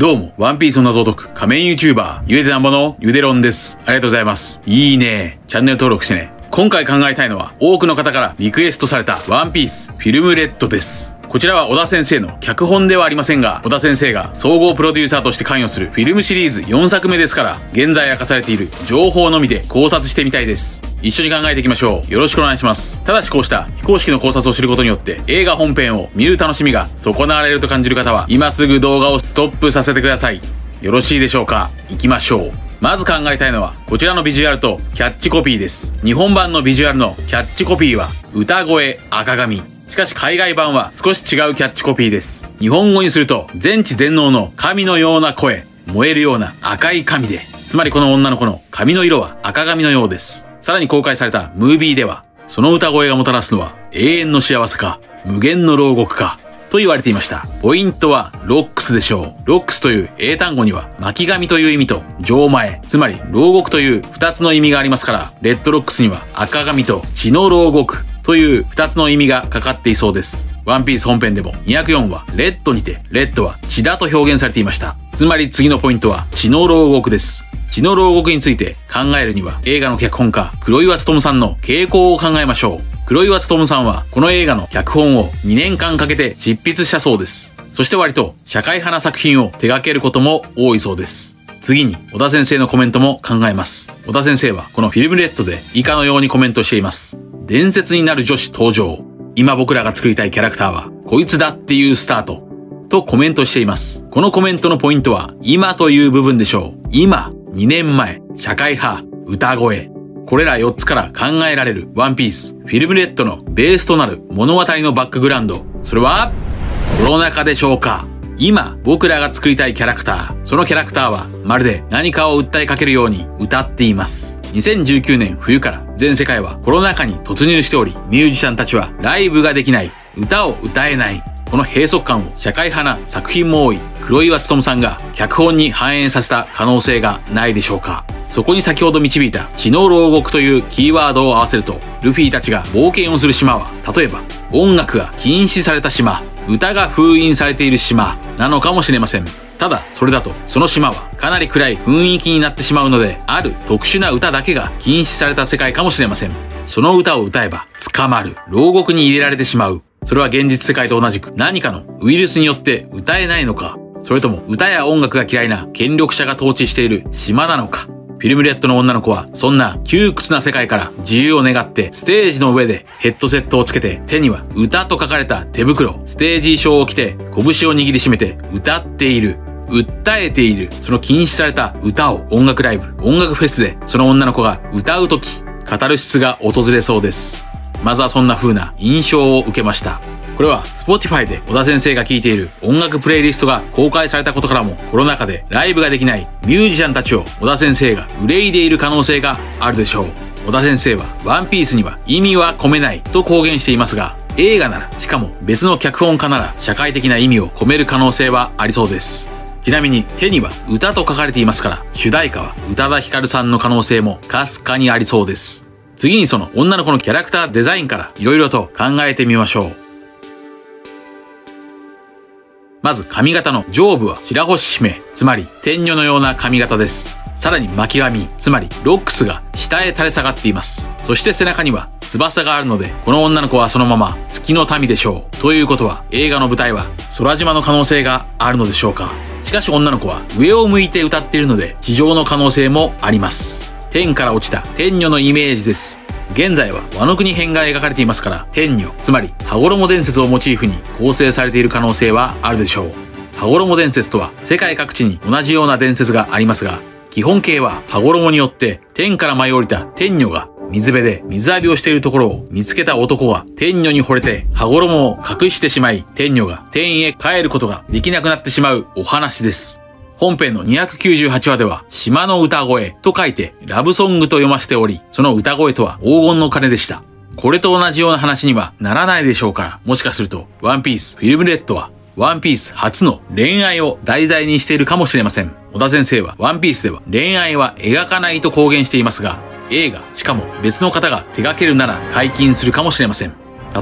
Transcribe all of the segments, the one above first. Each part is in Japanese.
どうも、ワンピースの謎を解く仮面 YouTuber、ゆでてなんぼのゆでろんです。ありがとうございます。いいね。チャンネル登録してね。今回考えたいのは、多くの方からリクエストされたワンピースフィルムレッドです。こちらは小田先生の脚本ではありませんが、小田先生が総合プロデューサーとして関与するフィルムシリーズ4作目ですから、現在明かされている情報のみで考察してみたいです。一緒に考えていきましょう。よろしくお願いします。ただしこうした非公式の考察を知ることによって、映画本編を見る楽しみが損なわれると感じる方は、今すぐ動画をストップさせてください。よろしいでしょうか。行きましょう。まず考えたいのは、こちらのビジュアルとキャッチコピーです。日本版のビジュアルのキャッチコピーは、歌声赤髪。しかし海外版は少し違うキャッチコピーです。日本語にすると、全知全能の神のような声、燃えるような赤い髪で。つまりこの女の子の髪の色は赤髪のようです。さらに公開されたムービーでは、その歌声がもたらすのは永遠の幸せか、無限の牢獄か、と言われていました。ポイントはロックスでしょう。ロックスという英単語には巻紙という意味と錠前、つまり牢獄という2つの意味がありますから、レッドロックスには赤髪と血の牢獄という2つの意味がかかっていそうです。ワンピース本編でも204はレッドにて、レッドは血だと表現されていました。つまり次のポイントは血の牢獄です。血の牢獄について考えるには、映画の脚本家黒岩勉さんの傾向を考えましょう。黒岩勉さんはこの映画の脚本を2年間かけて執筆したそうです。そして割と社会派な作品を手掛けることも多いそうです。次に小田先生のコメントも考えます。小田先生はこのフィルムレッドで以下のようにコメントしています。伝説になる女子登場。今僕らが作りたいキャラクターはこいつだっていうスタート。とコメントしています。このコメントのポイントは今という部分でしょう。今、2年前、社会派、歌声。これら4つから考えられるワンピース、フィルムレッドのベースとなる物語のバックグラウンド。それは、コロナ禍でしょうか。今、僕らが作りたいキャラクター。そのキャラクターは、まるで何かを訴えかけるように歌っています。2019年冬から全世界はコロナ禍に突入しており、ミュージシャンたちはライブができない、歌を歌えない。この閉塞感を社会派な作品も多い黒岩勉さんが脚本に反映させた可能性がないでしょうか。そこに先ほど導いた血の牢獄というキーワードを合わせると、ルフィたちが冒険をする島は、例えば音楽が禁止された島、歌が封印されている島なのかもしれません。ただそれだとその島はかなり暗い雰囲気になってしまうので、ある特殊な歌だけが禁止された世界かもしれません。その歌を歌えば捕まる、牢獄に入れられてしまう。それは現実世界と同じく何かのウイルスによって歌えないのか、それとも歌や音楽が嫌いな権力者が統治している島なのか。フィルムレッドの女の子はそんな窮屈な世界から自由を願ってステージの上でヘッドセットをつけて、手には歌と書かれた手袋、ステージ衣装を着て拳を握りしめて歌っている、訴えている。その禁止された歌を音楽ライブ、音楽フェスでその女の子が歌うとき、カタルシスが訪れそうです。まずはそんな風な印象を受けました。これは Spotify で小田先生が聴いている音楽プレイリストが公開されたことからも、コロナ禍でライブができないミュージシャンたちを小田先生が憂いでいる可能性があるでしょう。小田先生はワンピースには意味は込めないと公言していますが、映画なら、しかも別の脚本家なら社会的な意味を込める可能性はありそうです。ちなみに手には歌と書かれていますから、主題歌は宇多田ヒカルさんの可能性もかすかにありそうです。次にその女の子のキャラクターデザインから色々と考えてみましょう。まず髪型の上部は白星姫、つまり天女のような髪型です。さらに巻紙、つまりロックスが下へ垂れ下がっています。そして背中には翼があるので、この女の子はそのまま月の民でしょう。ということは映画の舞台は空島の可能性があるのでしょうか。しかし女の子は上を向いて歌っているので、地上の可能性もあります。天から落ちた天女のイメージです。現在はワノ国編が描かれていますから、天女、つまり羽衣伝説をモチーフに構成されている可能性はあるでしょう。羽衣伝説とは世界各地に同じような伝説がありますが、基本形は羽衣によって天から舞い降りた天女が水辺で水浴びをしているところを見つけた男が天女に惚れて羽衣を隠してしまい、天女が天へ帰ることができなくなってしまうお話です。本編の298話では、島の歌声と書いてラブソングと読ませており、その歌声とは黄金の鐘でした。これと同じような話にはならないでしょうから、もしかするとワンピースフィルムレッドはワンピース初の恋愛を題材にしているかもしれません。小田先生はワンピースでは恋愛は描かないと公言していますが、映画、しかも別の方が手掛けるなら解禁するかもしれません。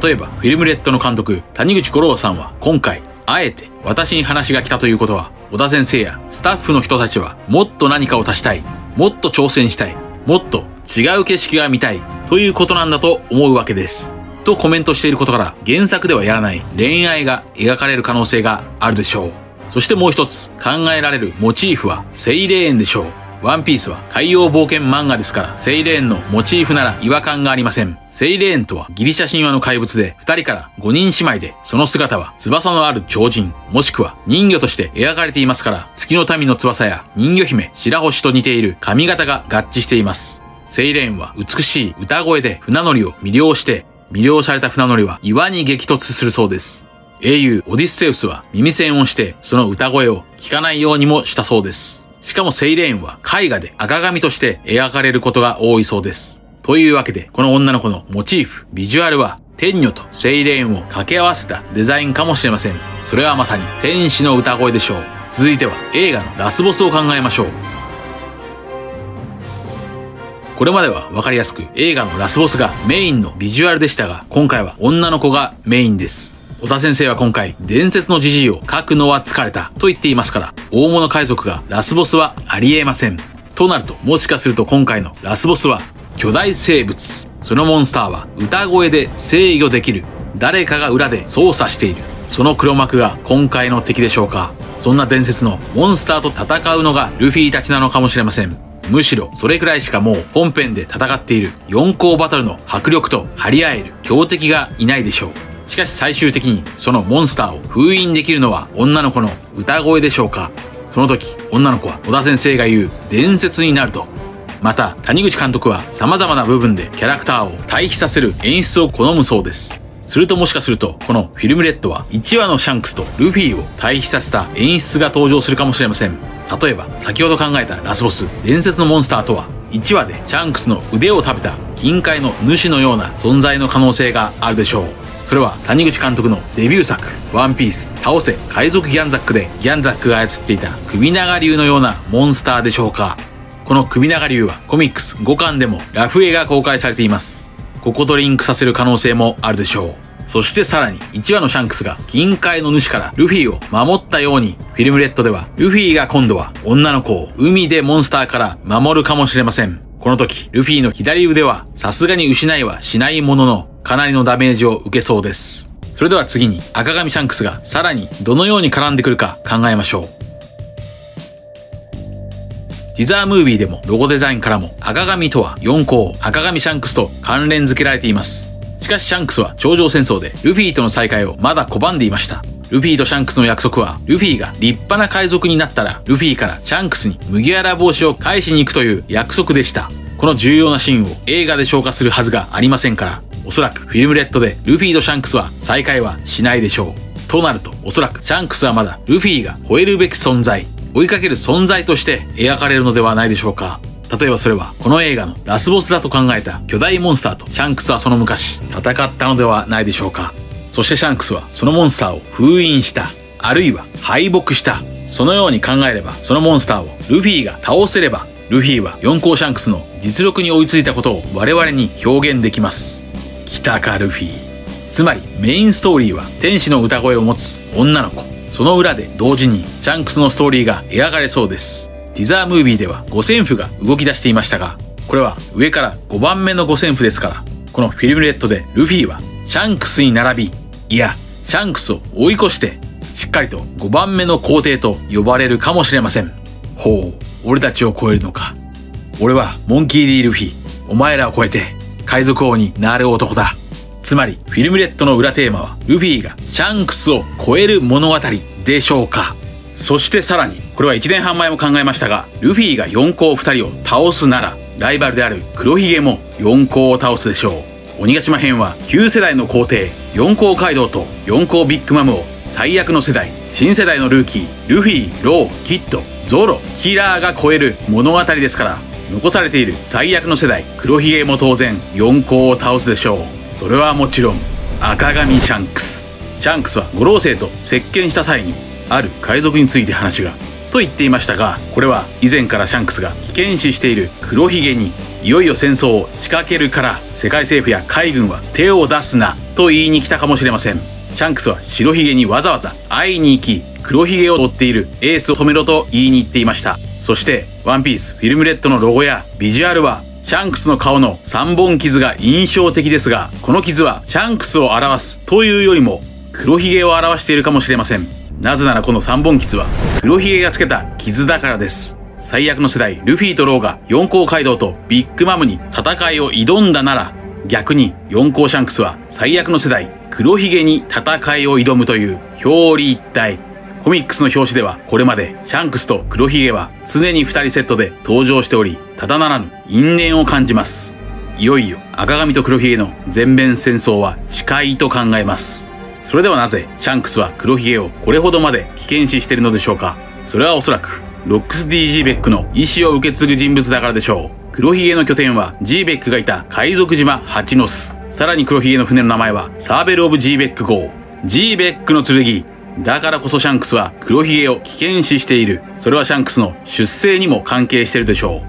例えばフィルムレッドの監督谷口五郎さんは今回あえて私に話が来たということは、小田先生やスタッフの人たちはもっと何かを足したい、もっと挑戦したい、もっと違う景色が見たいということなんだと思うわけです。とコメントしていることから、原作ではやらない恋愛が描かれる可能性があるでしょう。そしてもう一つ考えられるモチーフはセイレーンでしょう。ワンピースは海洋冒険漫画ですから、セイレーンのモチーフなら違和感がありません。セイレーンとはギリシャ神話の怪物で、2人から5人姉妹で、その姿は翼のある超人、もしくは人魚として描かれていますから、月の民の翼や人魚姫白星と似ている髪型が合致しています。セイレーンは美しい歌声で船乗りを魅了して、魅了された船乗りは岩に激突するそうです。英雄オディッセウスは耳栓をして、その歌声を聞かないようにもしたそうです。しかもセイレーンは絵画で赤髪として描かれることが多いそうです。というわけで、この女の子のモチーフ、ビジュアルは天女とセイレーンを掛け合わせたデザインかもしれません。それはまさに天使の歌声でしょう。続いては映画のラスボスを考えましょう。これまではわかりやすく映画のラスボスがメインのビジュアルでしたが、今回は女の子がメインです。小田先生は今回、伝説のジジイを書くのは疲れたと言っていますから、大物海賊がラスボスはありえません。となると、もしかすると今回のラスボスは巨大生物。そのモンスターは歌声で制御できる。誰かが裏で操作している。その黒幕が今回の敵でしょうか。そんな伝説のモンスターと戦うのがルフィたちなのかもしれません。むしろそれくらいしかもう本編で戦っている4校バトルの迫力と張り合える強敵がいないでしょう。しかし最終的にそのモンスターを封印できるのは女の子の歌声でしょうか。その時女の子は小田先生が言う伝説になると。また谷口監督は様々な部分でキャラクターを対比させる演出を好むそうです。するともしかするとこのフィルムレッドは1話のシャンクスとルフィを対比させた演出が登場するかもしれません。例えば先ほど考えたラスボス伝説のモンスターとは1話でシャンクスの腕を食べた銀塊の主のような存在の可能性があるでしょう。それは谷口監督のデビュー作ワンピース倒せ海賊ギャンザックでギャンザックが操っていた首長竜のようなモンスターでしょうか。この首長竜はコミックス5巻でもラフ絵が公開されています。こことリンクさせる可能性もあるでしょう。そしてさらに1話のシャンクスが銀塊の主からルフィを守ったように、フィルムレッドではルフィが今度は女の子を海でモンスターから守るかもしれません。この時ルフィの左腕はさすがに失いはしないものの、かなりのダメージを受けそうです。それでは次に赤髪シャンクスがさらにどのように絡んでくるか考えましょう。ティザームービーでもロゴデザインからも赤髪とは4校赤髪シャンクスと関連付けられています。しかしシャンクスは頂上戦争でルフィとの再会をまだ拒んでいました。ルフィとシャンクスの約束は、ルフィが立派な海賊になったらルフィからシャンクスに麦わら帽子を返しに行くという約束でした。この重要なシーンを映画で消化するはずがありませんから、おそらくフィルムレッドでルフィとシャンクスは再会はしないでしょう。となるとおそらくシャンクスはまだルフィが超えるべき存在、追いかける存在として描かれるのではないでしょうか。例えばそれはこの映画のラスボスだと考えた巨大モンスターとシャンクスはその昔戦ったのではないでしょうか。そしてシャンクスはそのモンスターを封印した、あるいは敗北した。そのように考えれば、そのモンスターをルフィが倒せれば、ルフィは四皇シャンクスの実力に追いついたことを我々に表現できます。来たかルフィ。つまりメインストーリーは天使の歌声を持つ女の子、その裏で同時にシャンクスのストーリーが描かれそうです。ティザームービーでは五線譜が動き出していましたが、これは上から5番目の五線譜ですから、このフィルムレッドでルフィはシャンクスに並び、いやシャンクスを追い越してしっかりと5番目の皇帝と呼ばれるかもしれません。ほう、俺たちを超えるのか。俺はモンキー D ルフィ、お前らを超えて海賊王になる男だ。つまりフィルムレッドの裏テーマはルフィがシャンクスを超える物語でしょうか。そしてさらにこれは1年半前も考えましたが、ルフィが四皇2人を倒すならライバルである黒ひげも四皇を倒すでしょう。鬼ヶ島編は旧世代の皇帝四皇カイドウと四皇ビッグマムを最悪の世代新世代のルーキールフィ、ロー、キッド、ゾロ、キラーが超える物語ですから、残されている最悪の世代黒ひげも当然四皇を倒すでしょう。それはもちろん赤髪シャンクス。シャンクスは五老星と接見した際にある海賊について話がと言っていましたが、これは以前からシャンクスが危険視している黒ひげにいよいよ戦争を仕掛けるから世界政府や海軍は手を出すなと言いに来たかもしれません。シャンクスは白ひげにわざわざ会いに行き黒ひげを追っているエースを止めろと言いに行っていました。そしてワンピースフィルムレッドのロゴやビジュアルはシャンクスの顔の3本傷が印象的ですが、この傷はシャンクスを表すというよりも黒ひげを表しているかもしれません。なぜならこの3本傷は黒ひげがつけた傷だからです。最悪の世代ルフィとローが四皇カイドウとビッグマムに戦いを挑んだなら、逆に四皇シャンクスは最悪の世代黒ひげに戦いを挑むという表裏一体。コミックスの表紙ではこれまでシャンクスと黒ひげは常に2人セットで登場しており、ただならぬ因縁を感じます。いよいよ赤髪と黒ひげの全面戦争は近いと考えます。それではなぜシャンクスは黒ひげをこれほどまで危険視しているのでしょうか。それはおそらくロックス D ジーベックの意志を受け継ぐ人物だからでしょう。黒ひげの拠点はジーベックがいた海賊島ハチノス。さらに黒ひげの船の名前はサーベル・オブ・ジーベック号。ジーベックの剣。だからこそシャンクスは黒ひげを危険視している。それはシャンクスの出生にも関係しているでしょ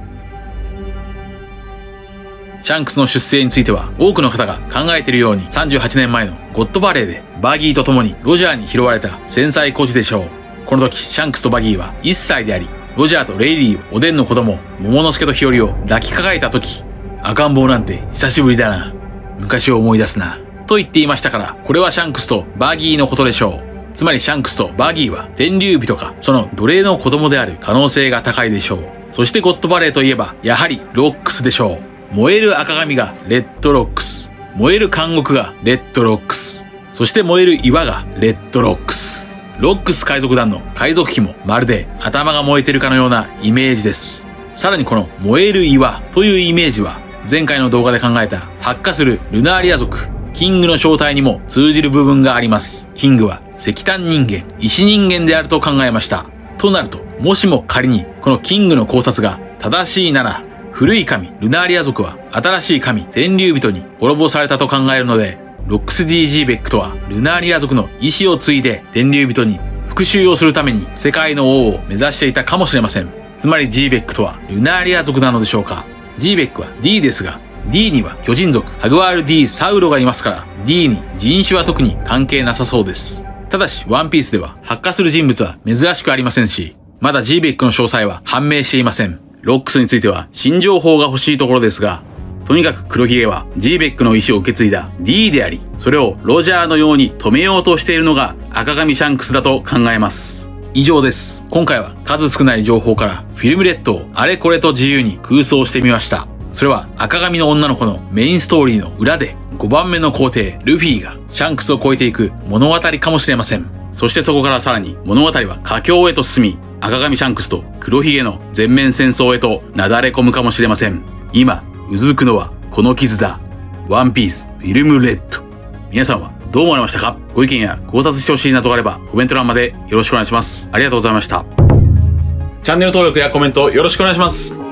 う。シャンクスの出生については多くの方が考えているように、38年前のゴッドバレーでバギーと共にロジャーに拾われた繊細孤児でしょう。この時シャンクスとバギーは1歳であり、ロジャーとレイリー、おでんの子供桃之助と日和を抱きかかえた時、赤ん坊なんて久しぶりだな、昔を思い出すなと言っていましたから、これはシャンクスとバギーのことでしょう。つまりシャンクスとバギーは天竜人かその奴隷の子供である可能性が高いでしょう。そしてゴッドバレーといえばやはりロックスでしょう。燃える赤髪がレッドロックス、燃える監獄がレッドロックス、そして燃える岩がレッドロックス。ロックス海賊団の海賊旗もまるで頭が燃えてるかのようなイメージです。さらにこの燃える岩というイメージは前回の動画で考えた発火するルナーリア族キングの正体にも通じる部分があります。キングは石炭人間、石人間であると考えました。となると、もしも仮にこのキングの考察が正しいなら、古い神ルナーリア族は新しい神天竜人に滅ぼされたと考えるので、ロックス D ジーベックとはルナーリア族の意志を継いで天竜人に復讐をするために世界の王を目指していたかもしれません。つまりジーベックとはルナーリア族なのでしょうか。ジーベックは D ですが、D には巨人族ハグワール D サウロがいますから、 D に人種は特に関係なさそうです。ただしワンピースでは発火する人物は珍しくありませんし、まだジーベックの詳細は判明していません。ロックスについては新情報が欲しいところですが、とにかく黒ひげはジーベックの意思を受け継いだ D であり、それをロジャーのように止めようとしているのが赤髪シャンクスだと考えます。以上です。今回は数少ない情報からフィルムレッドをあれこれと自由に空想してみました。それは赤髪の女の子のメインストーリーの裏で5番目の皇帝ルフィがシャンクスを超えていく物語かもしれません。そしてそこからさらに物語は佳境へと進み、赤髪シャンクスと黒ひげの全面戦争へとなだれ込むかもしれません。今うずくのはこの傷だ。ワンピースフィルムレッド。皆さんはどう思われましたか？ご意見や考察してほしいなどがあればコメント欄までよろしくお願いします。ありがとうございました。チャンネル登録やコメントよろしくお願いします。